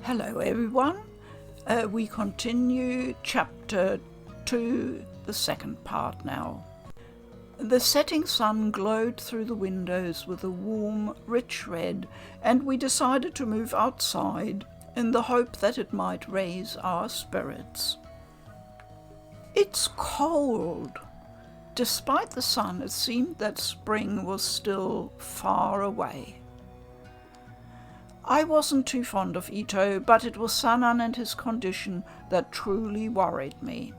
Hello everyone, we continue chapter 2, the second part now. The setting sun glowed through the windows with a warm, rich red, and we decided to move outside in the hope that it might raise our spirits. It's cold. Despite the sun, it seemed that spring was still far away. I wasn't too fond of Itou, but it was Sanan and his condition that truly worried me.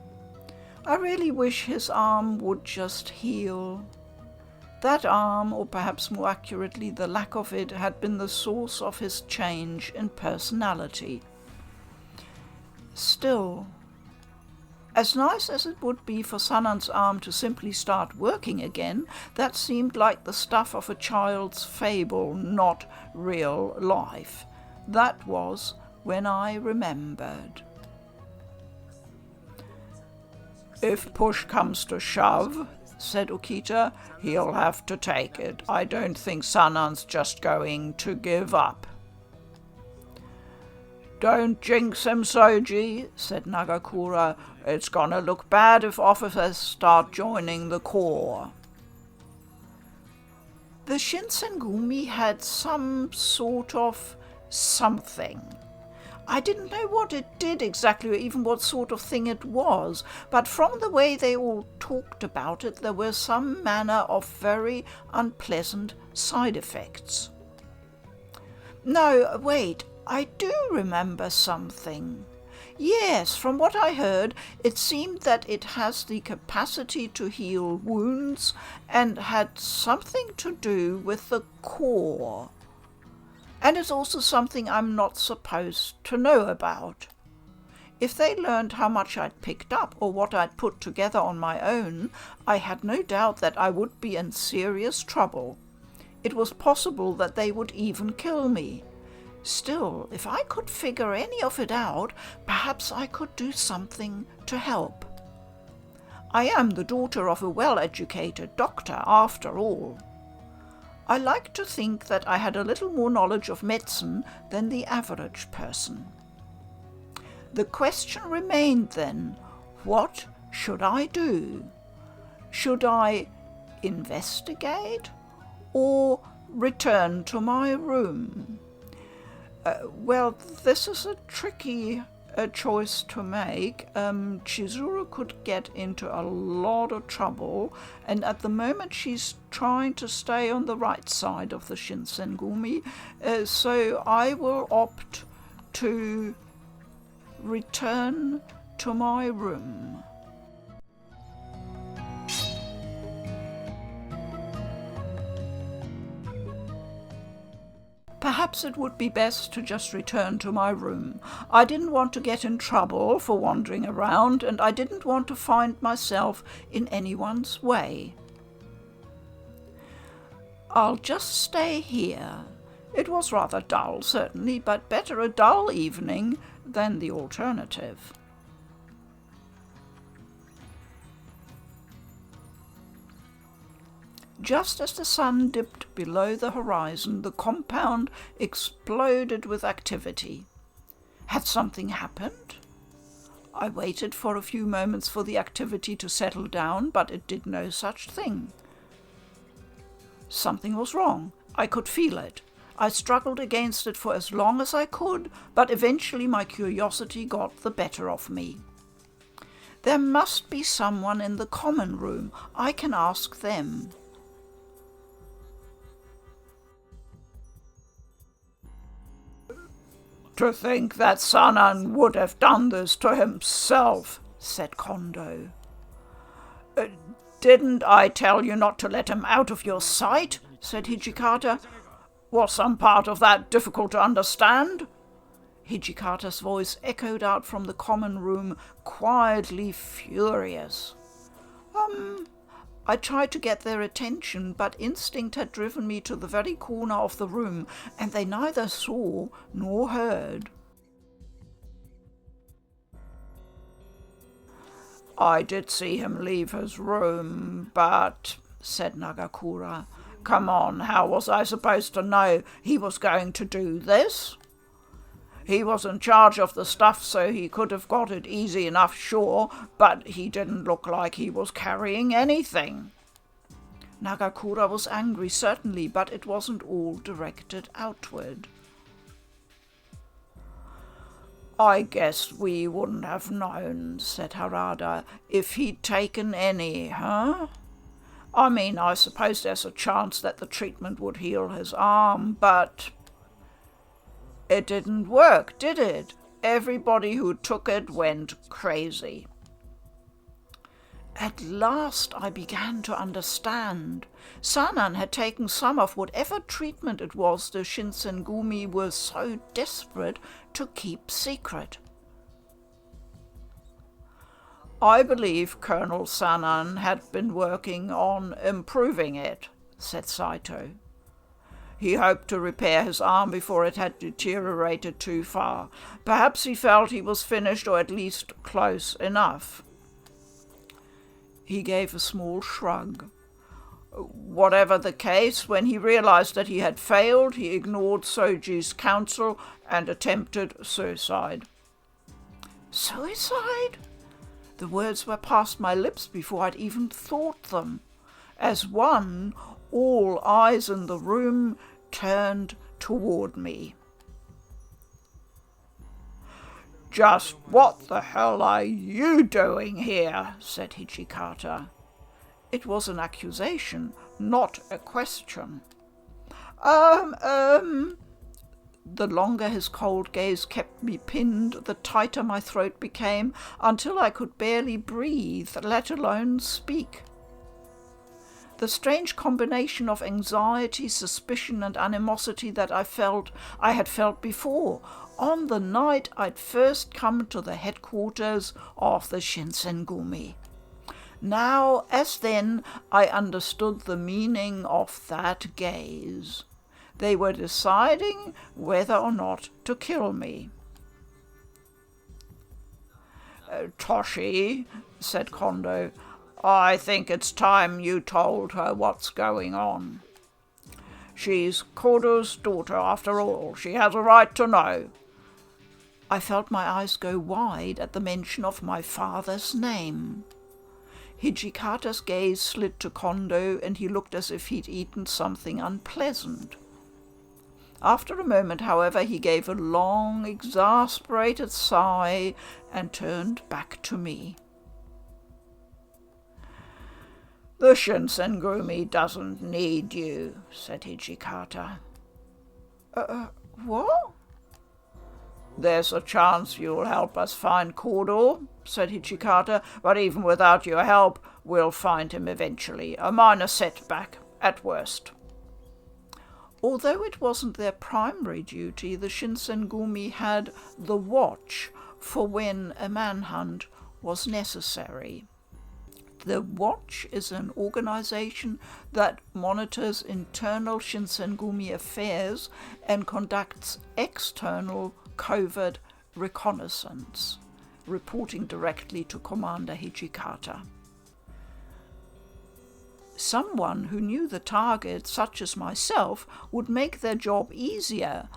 I really wish his arm would just heal. That arm, or perhaps more accurately the lack of it, had been the source of his change in personality. Still, as nice as it would be for Sanan's arm to simply start working again, that seemed like the stuff of a child's fable, not real life. That was when I remembered. "If push comes to shove," said Okita, "he'll have to take it. I don't think Sanan's just going to give up." "Don't jinx him, Soji," said Nagakura. "It's gonna look bad if officers start joining the corps." The Shinsengumi had some sort of something. I didn't know what it did exactly, or even what sort of thing it was, but from the way they all talked about it, there were some manner of very unpleasant side effects. No, wait, I do remember something. Yes, from what I heard, it seemed that it has the capacity to heal wounds and had something to do with the core. And it's also something I'm not supposed to know about. If they learned how much I'd picked up or what I'd put together on my own, I had no doubt that I would be in serious trouble. It was possible that they would even kill me. Still, if I could figure any of it out, perhaps I could do something to help. I am the daughter of a well-educated doctor, after all. I like to think that I had a little more knowledge of medicine than the average person. The question remained then, what should I do? Should I investigate or return to my room? Well, this is a tricky choice to make. Chizuru could get into a lot of trouble, and at the moment she's trying to stay on the right side of the Shinsengumi, so I will opt to return to my room. Perhaps it would be best to just return to my room. I didn't want to get in trouble for wandering around, and I didn't want to find myself in anyone's way. I'll just stay here. It was rather dull, certainly, but better a dull evening than the alternative. Just as the sun dipped below the horizon, the compound exploded with activity. Had something happened? I waited for a few moments for the activity to settle down, but it did no such thing. Something was wrong. I could feel it. I struggled against it for as long as I could, but eventually my curiosity got the better of me. There must be someone in the common room. I can ask them. "To think that Sanan would have done this to himself," said Kondo. "Didn't I tell you not to let him out of your sight?" said Hijikata. "Was some part of that difficult to understand?" Hijikata's voice echoed out from the common room, quietly furious. I tried to get their attention, but instinct had driven me to the very corner of the room, and they neither saw nor heard. "I did see him leave his room, but," said Nagakura, "come on, how was I supposed to know he was going to do this?" He was in charge of the stuff, so he could have got it easy enough, sure, but he didn't look like he was carrying anything." Nagakura was angry, certainly, but it wasn't all directed outward. "I guess we wouldn't have known," said Harada, "if he'd taken any, huh? I mean, I suppose there's a chance that the treatment would heal his arm, but it didn't work, did it? Everybody who took it went crazy." At last I began to understand. Sanan had taken some of whatever treatment it was the Shinsengumi were so desperate to keep secret. "I believe Colonel Sanan had been working on improving it," said Saito. "He hoped to repair his arm before it had deteriorated too far. Perhaps he felt he was finished, or at least close enough." He gave a small shrug. "Whatever the case, when he realized that he had failed, he ignored Soji's counsel and attempted suicide." "Suicide?" The words were past my lips before I'd even thought them. As one, all eyes in the room turned toward me. "Just what the hell are you doing here?" said Hijikata. It was an accusation, not a question. The longer his cold gaze kept me pinned, the tighter my throat became, until I could barely breathe, let alone speak. The strange combination of anxiety, suspicion, and animosity that I had felt before, on the night I'd first come to the headquarters of the Shinsengumi. Now, as then, I understood the meaning of that gaze. They were deciding whether or not to kill me. "Toshi," said Kondo, "I think it's time you told her what's going on. She's Kodo's daughter, after all. She has a right to know." I felt my eyes go wide at the mention of my father's name. Hijikata's gaze slid to Kondo, and he looked as if he'd eaten something unpleasant. After a moment, however, he gave a long, exasperated sigh and turned back to me. "The Shinsengumi doesn't need you," said Hijikata. What?" "There's a chance you'll help us find Kodo," said Hijikata, "but even without your help, we'll find him eventually. A minor setback, at worst." Although it wasn't their primary duty, the Shinsengumi had the watch for when a manhunt was necessary. The Watch is an organization that monitors internal Shinsengumi affairs and conducts external covert reconnaissance, reporting directly to Commander Hijikata. Someone who knew the target, such as myself, would make their job easier,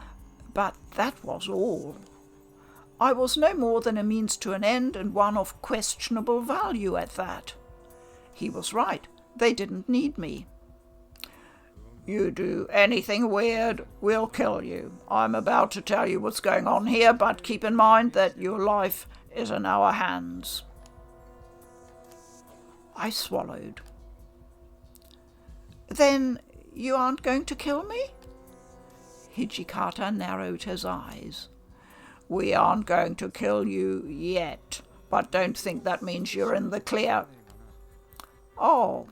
but that was all. I was no more than a means to an end, and one of questionable value at that. He was right. They didn't need me. "You do anything weird, we'll kill you. I'm about to tell you what's going on here, but keep in mind that your life is in our hands." I swallowed. "Then you aren't going to kill me?" Hijikata narrowed his eyes. "We aren't going to kill you yet, but don't think that means you're in the clear." Oh,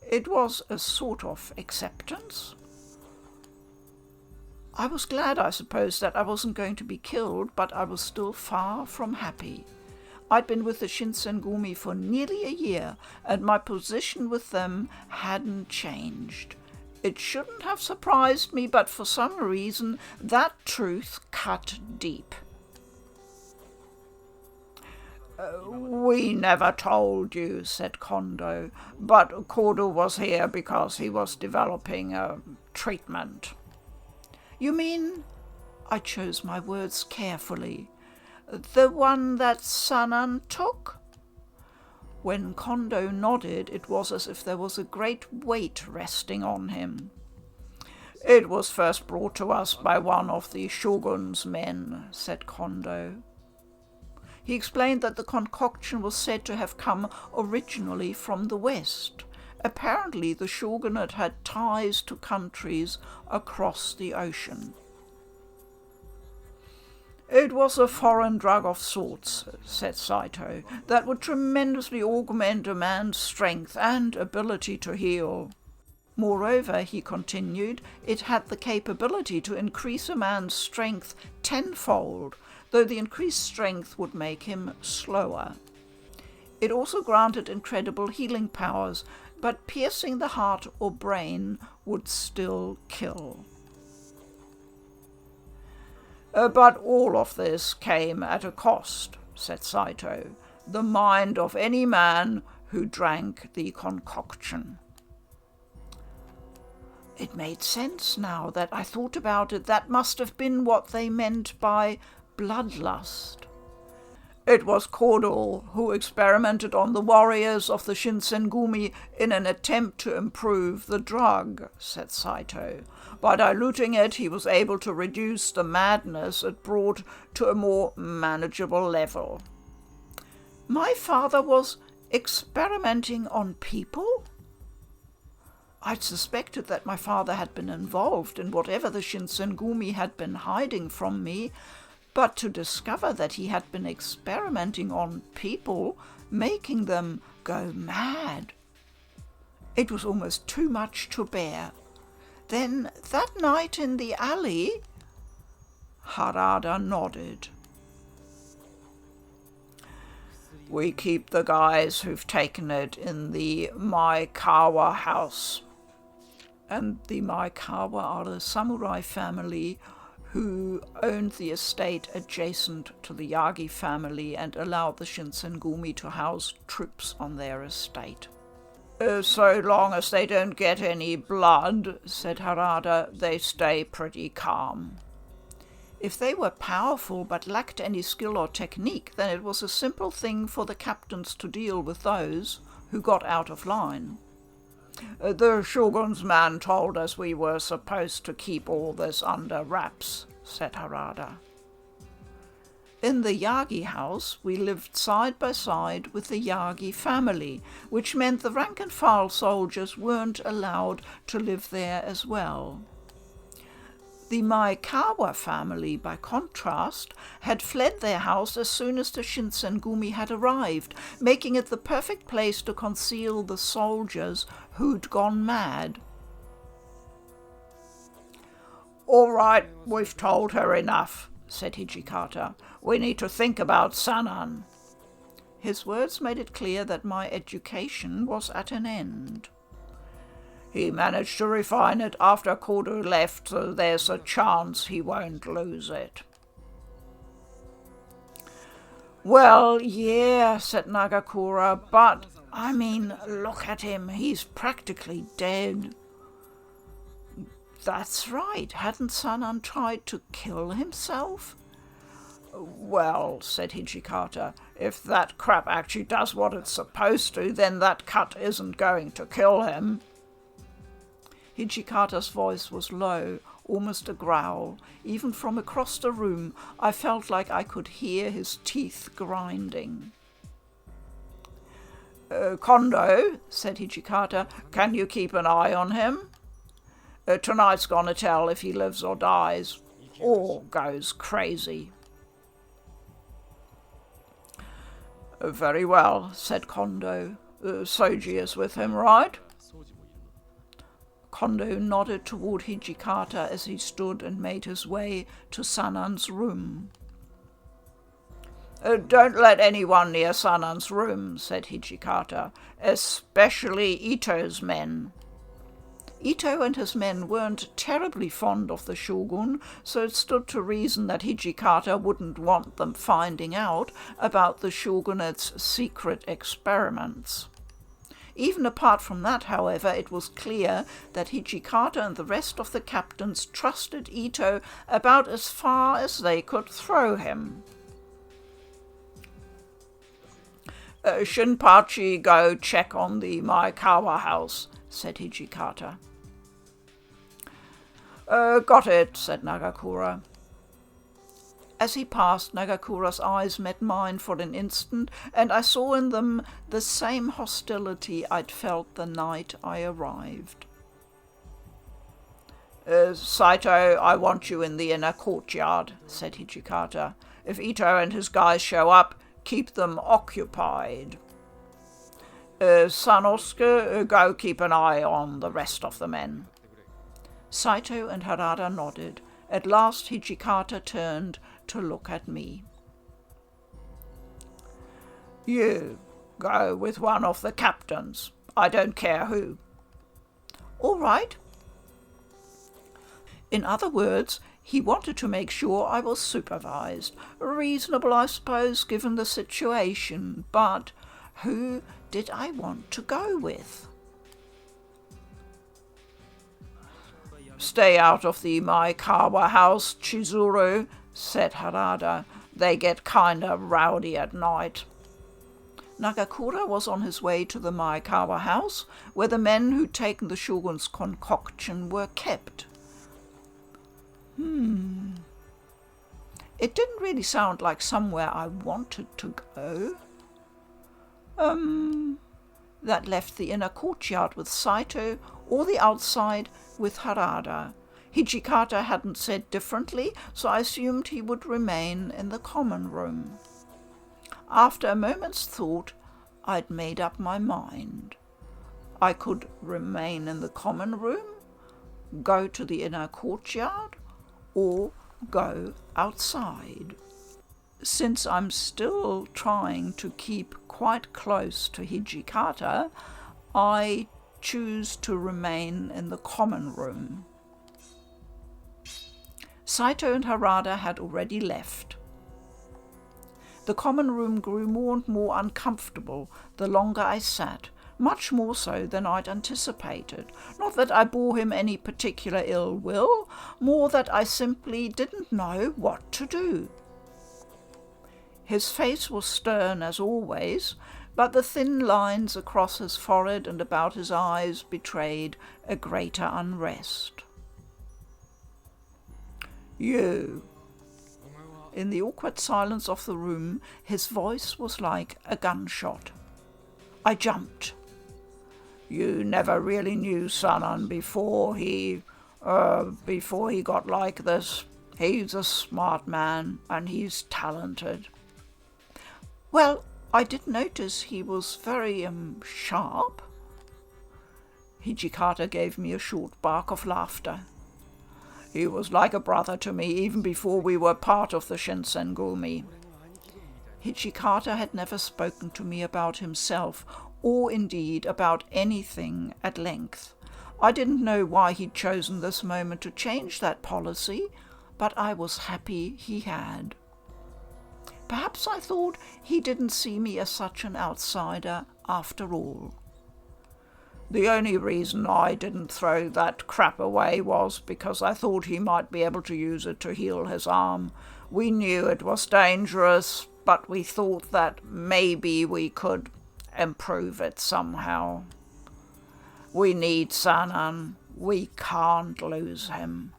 it was a sort of acceptance. I was glad, I suppose, that I wasn't going to be killed, but I was still far from happy. I'd been with the Shinsengumi for nearly a year, and my position with them hadn't changed. It shouldn't have surprised me, but for some reason that truth cut deep. "We never told you," said Kondo, "but Kodo was here because he was developing a treatment." "You mean..." I chose my words carefully. The one that Sanan took? When Kondo nodded, it was as if there was a great weight resting on him. It was first brought to us by one of the shogun's men, said Kondo. He explained that the concoction was said to have come originally from the west. Apparently the shogunate had ties to countries across the ocean. It was a foreign drug of sorts, said Saito, that would tremendously augment a man's strength and ability to heal. Moreover, he continued, it had the capability to increase a man's strength tenfold, though the increased strength would make him slower. It also granted incredible healing powers, but piercing the heart or brain would still kill. But all of this came at a cost, said Saito, the mind of any man who drank the concoction. It made sense now that I thought about it. That must have been what they meant by bloodlust. It was Kodo who experimented on the warriors of the Shinsengumi in an attempt to improve the drug, said Saito. By diluting it, he was able to reduce the madness it brought to a more manageable level. My father was experimenting on people? I'd suspected that my father had been involved in whatever the Shinsengumi had been hiding from me, but to discover that he had been experimenting on people, making them go mad. It was almost too much to bear. Then, that night in the alley, Harada nodded. We keep the guys who've taken it in the Maekawa house. And the Maekawa are a samurai family who owned the estate adjacent to the Yagi family and allowed the Shinsengumi to house troops on their estate. So long as they don't get any blood, said Harada, they stay pretty calm. If they were powerful but lacked any skill or technique, then it was a simple thing for the captains to deal with those who got out of line. The shogun's man told us we were supposed to keep all this under wraps, said Harada. In the Yagi house, we lived side by side with the Yagi family, which meant the rank-and-file soldiers weren't allowed to live there as well. The Maekawa family, by contrast, had fled their house as soon as the Shinsengumi had arrived, making it the perfect place to conceal the soldiers who'd gone mad. All right, we've told her enough, said Hijikata. We need to think about Sanan. His words made it clear that my education was at an end. He managed to refine it after Kodo left, so there's a chance he won't lose it. Well, yeah, said Nagakura, but, I mean, look at him, he's practically dead. That's right, hadn't Sanan tried to kill himself? Well, said Hijikata, if that crap actually does what it's supposed to, then that cut isn't going to kill him. Hijikata's voice was low, almost a growl. Even from across the room, I felt like I could hear his teeth grinding. Kondo, said Hijikata, can you keep an eye on him? Tonight's gonna tell if he lives or dies, or goes crazy. Very well, said Kondo. Soji is with him, right? Kondo nodded toward Hijikata as he stood and made his way to Sanan's room. Don't let anyone near Sanan's room, said Hijikata, especially Itou's men. Itou and his men weren't terribly fond of the shogun, so it stood to reason that Hijikata wouldn't want them finding out about the shogunate's secret experiments. Even apart from that, however, it was clear that Hijikata and the rest of the captains trusted Itou about as far as they could throw him. Shinpachi, go check on the Maekawa house, said Hijikata. Got it, said Nagakura. As he passed, Nagakura's eyes met mine for an instant, and I saw in them the same hostility I'd felt the night I arrived. Saito, I want you in the inner courtyard, said Hijikata. If Itou and his guys show up, keep them occupied. Sanosuke, go keep an eye on the rest of the men. Saito and Harada nodded. At last Hijikata turned to look at me. You go with one of the captains. I don't care who. All right. In other words, he wanted to make sure I was supervised. Reasonable, I suppose, given the situation, but who did I want to go with? Stay out of the Maekawa house, Chizuru, said Harada. They get kinda rowdy at night. Nagakura was on his way to the Maekawa house, where the men who'd taken the shogun's concoction were kept. It didn't really sound like somewhere I wanted to go. That left the inner courtyard with Saito, or the outside with Harada. Hijikata hadn't said differently, so I assumed he would remain in the common room. After a moment's thought, I'd made up my mind. I could remain in the common room, go to the inner courtyard, or go outside. Since I'm still trying to keep quite close to Hijikata, I choose to remain in the common room. Saito and Harada had already left. The common room grew more and more uncomfortable the longer I sat, much more so than I'd anticipated. Not that I bore him any particular ill will, more that I simply didn't know what to do. His face was stern as always, but the thin lines across his forehead and about his eyes betrayed a greater unrest. You. In the awkward silence of the room, his voice was like a gunshot. I jumped. You never really knew Sanan before he got like this. He's a smart man, and he's talented. Well, I did notice he was very, sharp. Hijikata gave me a short bark of laughter. He was like a brother to me even before we were part of the Shinsengumi. Hijikata had never spoken to me about himself, or indeed about anything at length. I didn't know why he'd chosen this moment to change that policy, but I was happy he had. Perhaps I thought he didn't see me as such an outsider after all. The only reason I didn't throw that crap away was because I thought he might be able to use it to heal his arm. We knew it was dangerous, but we thought that maybe we could improve it somehow. We need Sanan. We can't lose him.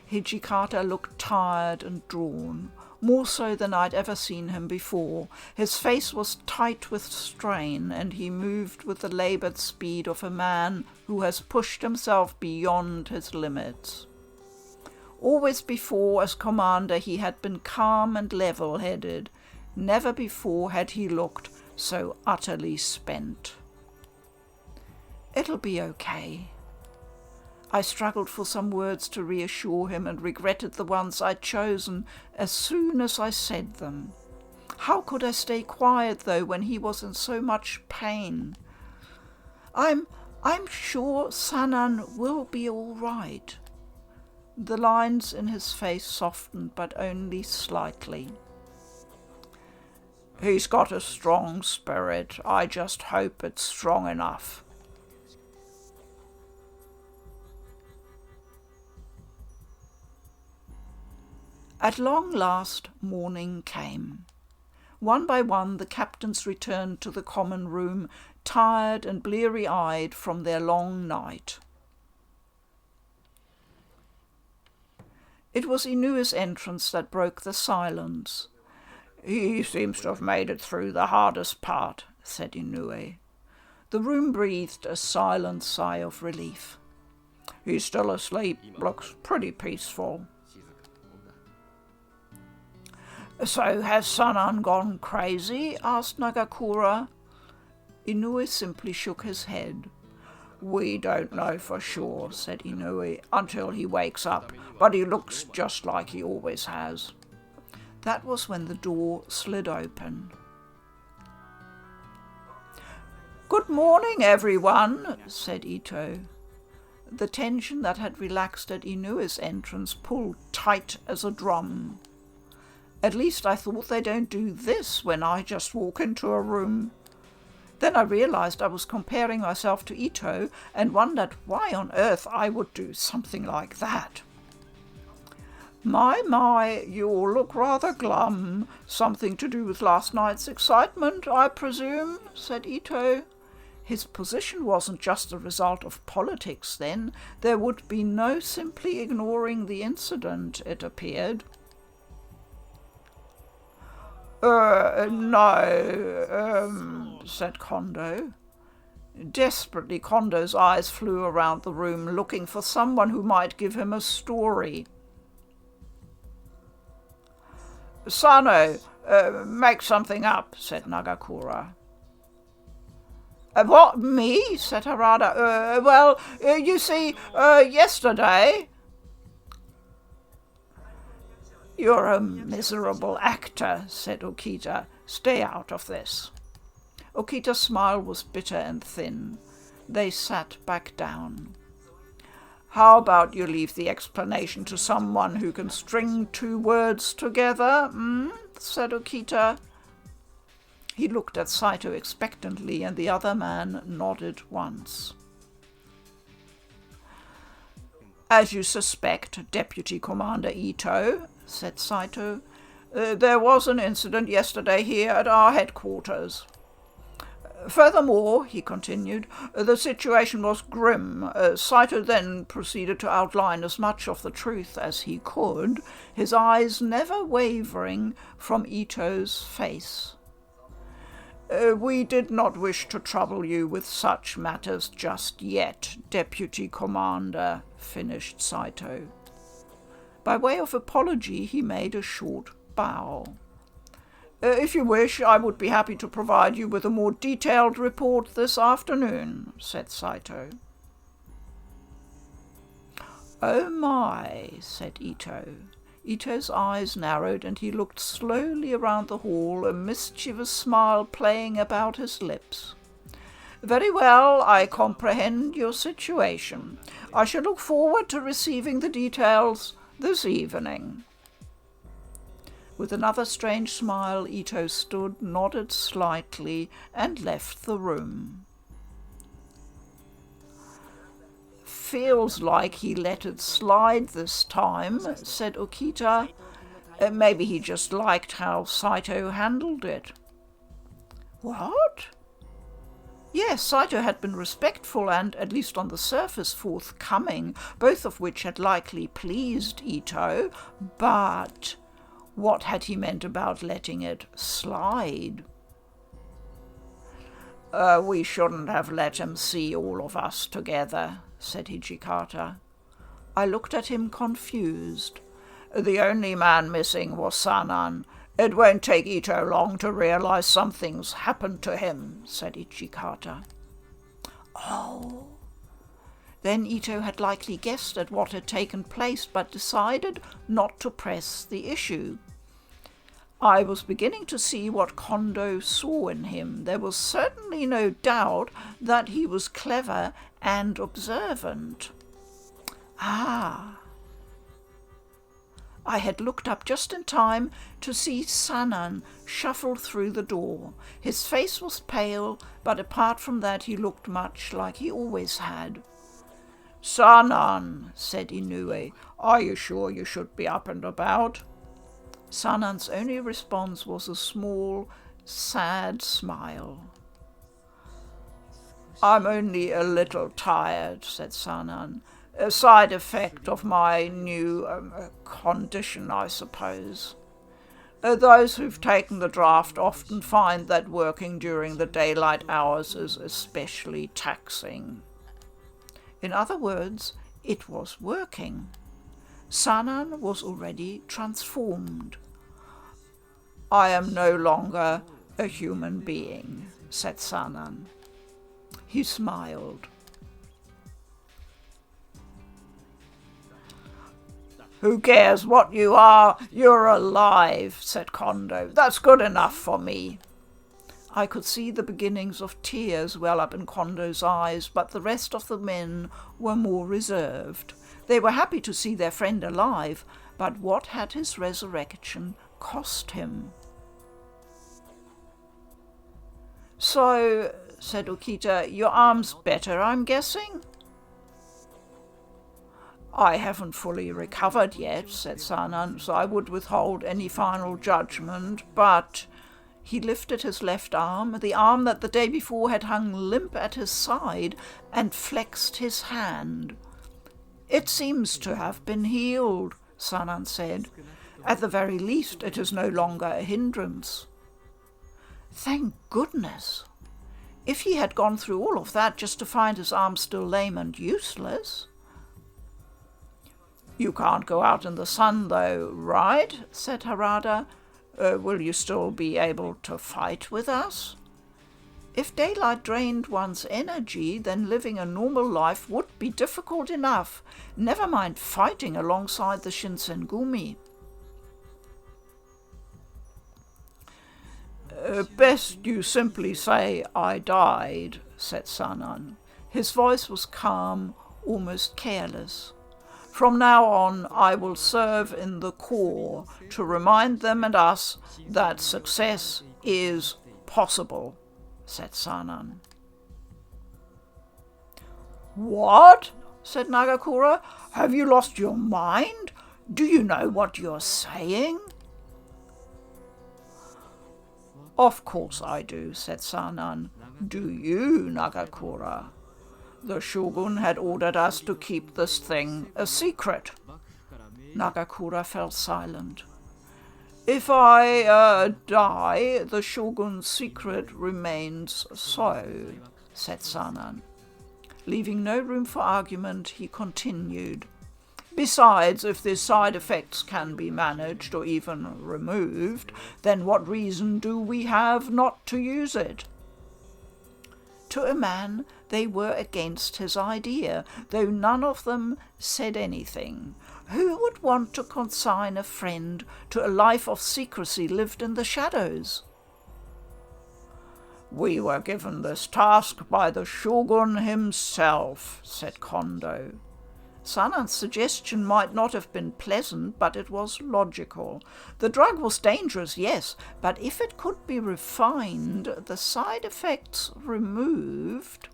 Hijikata looked tired and drawn, more so than I'd ever seen him before. His face was tight with strain, and he moved with the laboured speed of a man who has pushed himself beyond his limits. Always before, as commander, he had been calm and level-headed. Never before had he looked so utterly spent. It'll be okay. I struggled for some words to reassure him and regretted the ones I'd chosen as soon as I said them. How could I stay quiet, though, when he was in so much pain? I'm sure Sanan will be all right. The lines in his face softened, but only slightly. He's got a strong spirit. I just hope it's strong enough. At long last, morning came. One by one the captains returned to the common room, tired and bleary-eyed from their long night. It was Inou's entrance that broke the silence. "He seems to have made it through the hardest part," said Inou. The room breathed a silent sigh of relief. "He's still asleep. Looks pretty peaceful." "So has Sanan gone crazy?" asked Nagakura. Inou simply shook his head. "We don't know for sure," said Inou, "until he wakes up, but he looks just like he always has." That was when the door slid open. "Good morning, everyone," said Itou. The tension that had relaxed at Inou's entrance pulled tight as a drum. "At least I thought they don't do this when I just walk into a room." Then I realized I was comparing myself to Itou and wondered why on earth I would do something like that. My, you all look rather glum. Something to do with last night's excitement, I presume," said Itou. His position wasn't just a result of politics then. There would be no simply ignoring the incident, it appeared. No, said Kondo. Desperately, Kondo's eyes flew around the room, looking for someone who might give him a story. "Sano, make something up," said Nagakura. "What, me?" said Harada. Well, you see, yesterday—" "You're a miserable actor," said Okita. "Stay out of this." Okita's smile was bitter and thin. They sat back down. "How about you leave the explanation to someone who can string two words together, said Okita. He looked at Saito expectantly, and the other man nodded once. "As you suspect, Deputy Commander Itou," said Saito, "there was an incident yesterday here at our headquarters. Furthermore," he continued, "the situation was grim." Saito then proceeded to outline as much of the truth as he could, his eyes never wavering from Itou's face. "We did not wish to trouble you with such matters just yet, Deputy Commander," finished Saito. By way of apology, he made a short bow. "If you wish, I would be happy to provide you with a more detailed report this afternoon," said Saito. "Oh my," said Itou. Itou's eyes narrowed, and he looked slowly around the hall, a mischievous smile playing about his lips. "Very well, I comprehend your situation. I shall look forward to receiving the details this evening." With another strange smile, Itou stood, nodded slightly, and left the room. "Feels like he let it slide this time," said Okita. "Maybe he just liked how Saito handled it." "What?" Yes, Saito had been respectful and, at least on the surface, forthcoming, both of which had likely pleased Itou, but what had he meant about letting it slide? "We shouldn't have let him see all of us together," said Hijikata. I looked at him confused. "The only man missing was Sanan. It won't take Itou long to realize something's happened to him," said Hijikata. Oh. Then Itou had likely guessed at what had taken place, but decided not to press the issue. I was beginning to see what Kondo saw in him. There was certainly no doubt that he was clever and observant. Ah. I had looked up just in time to see Sanan shuffle through the door. His face was pale, but apart from that he looked much like he always had. "Sanan," said Inoue, "are you sure you should be up and about?" Sanan's only response was a small, sad smile. "I'm only a little tired," said Sanan. "A side effect of my new condition, I suppose. Those who've taken the draft often find that working during the daylight hours is especially taxing." In other words, it was working. Sanan was already transformed. "I am no longer a human being," said Sanan. He smiled. "Who cares what you are? You're alive," said Kondo. "That's good enough for me." I could see the beginnings of tears well up in Kondo's eyes, but the rest of the men were more reserved. They were happy to see their friend alive, but what had his resurrection cost him? "So," said Okita, "your arm's better, I'm guessing?" "I haven't fully recovered yet," said Sanan, "so I would withhold any final judgment, but—" He lifted his left arm, the arm that the day before had hung limp at his side, and flexed his hand. "It seems to have been healed," Sanan said. "At the very least, it is no longer a hindrance." Thank goodness! If he had gone through all of that just to find his arm still lame and useless. "You can't go out in the sun, though, right?" said Harada. "Will you still be able to fight with us?" If daylight drained one's energy, then living a normal life would be difficult enough, never mind fighting alongside the Shinsengumi. "Best you simply say I died," said Sanan. His voice was calm, almost careless. "From now on, I will serve in the Corps to remind them and us that success is possible," said Sanan. "What?" said Nagakura. "Have you lost your mind? Do you know what you're saying?" "Of course I do," said Sanan. "Do you, Nagakura? The shogun had ordered us to keep this thing a secret." Nagakura fell silent. "If I die, the shogun's secret remains so," said Sanan. Leaving no room for argument, he continued. "Besides, if the side effects can be managed or even removed, then what reason do we have not to use it?" To a man, they were against his idea, though none of them said anything. Who would want to consign a friend to a life of secrecy lived in the shadows? "We were given this task by the shogun himself," said Kondo. Sanan's suggestion might not have been pleasant, but it was logical. The drug was dangerous, yes, but if it could be refined, the side effects removed,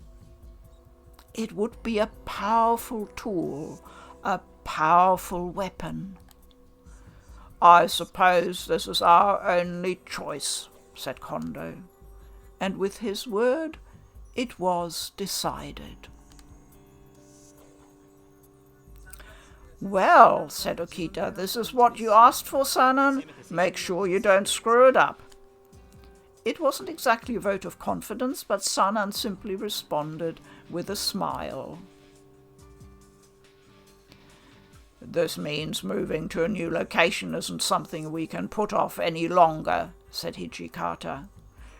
it would be a powerful tool, a powerful weapon. "I suppose this is our only choice," said Kondo. And with his word, it was decided. "Well," said Okita, "this is what you asked for, Sanan. Make sure you don't screw it up." It wasn't exactly a vote of confidence, but Sanan simply responded with a smile. "This means moving to a new location isn't something we can put off any longer," said Hijikata.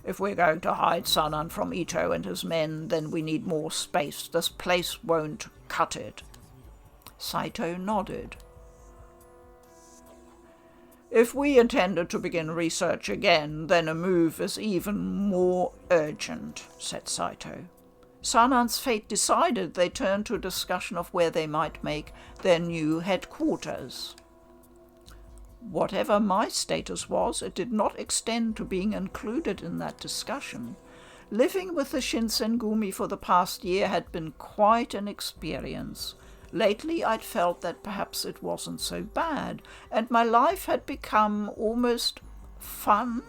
"If we're going to hide Sanan from Itou and his men, then we need more space. This place won't cut it." Saito nodded. "If we intended to begin research again, then a move is even more urgent," said Saito. Sanan's fate decided, they turned to a discussion of where they might make their new headquarters. Whatever my status was, it did not extend to being included in that discussion. Living with the Shinsengumi for the past year had been quite an experience. Lately I'd felt that perhaps it wasn't so bad, and my life had become almost fun.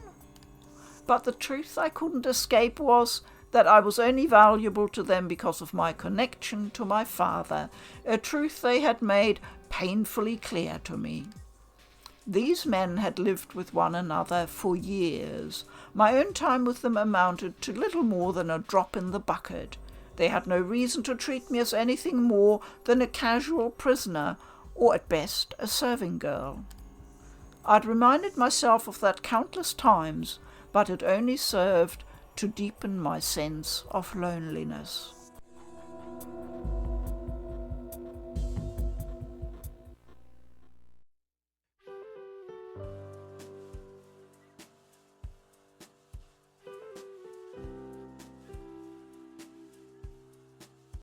But the truth I couldn't escape was that I was only valuable to them because of my connection to my father, a truth they had made painfully clear to me. These men had lived with one another for years. My own time with them amounted to little more than a drop in the bucket. They had no reason to treat me as anything more than a casual prisoner, or at best a serving girl. I'd reminded myself of that countless times, but it only served to deepen my sense of loneliness.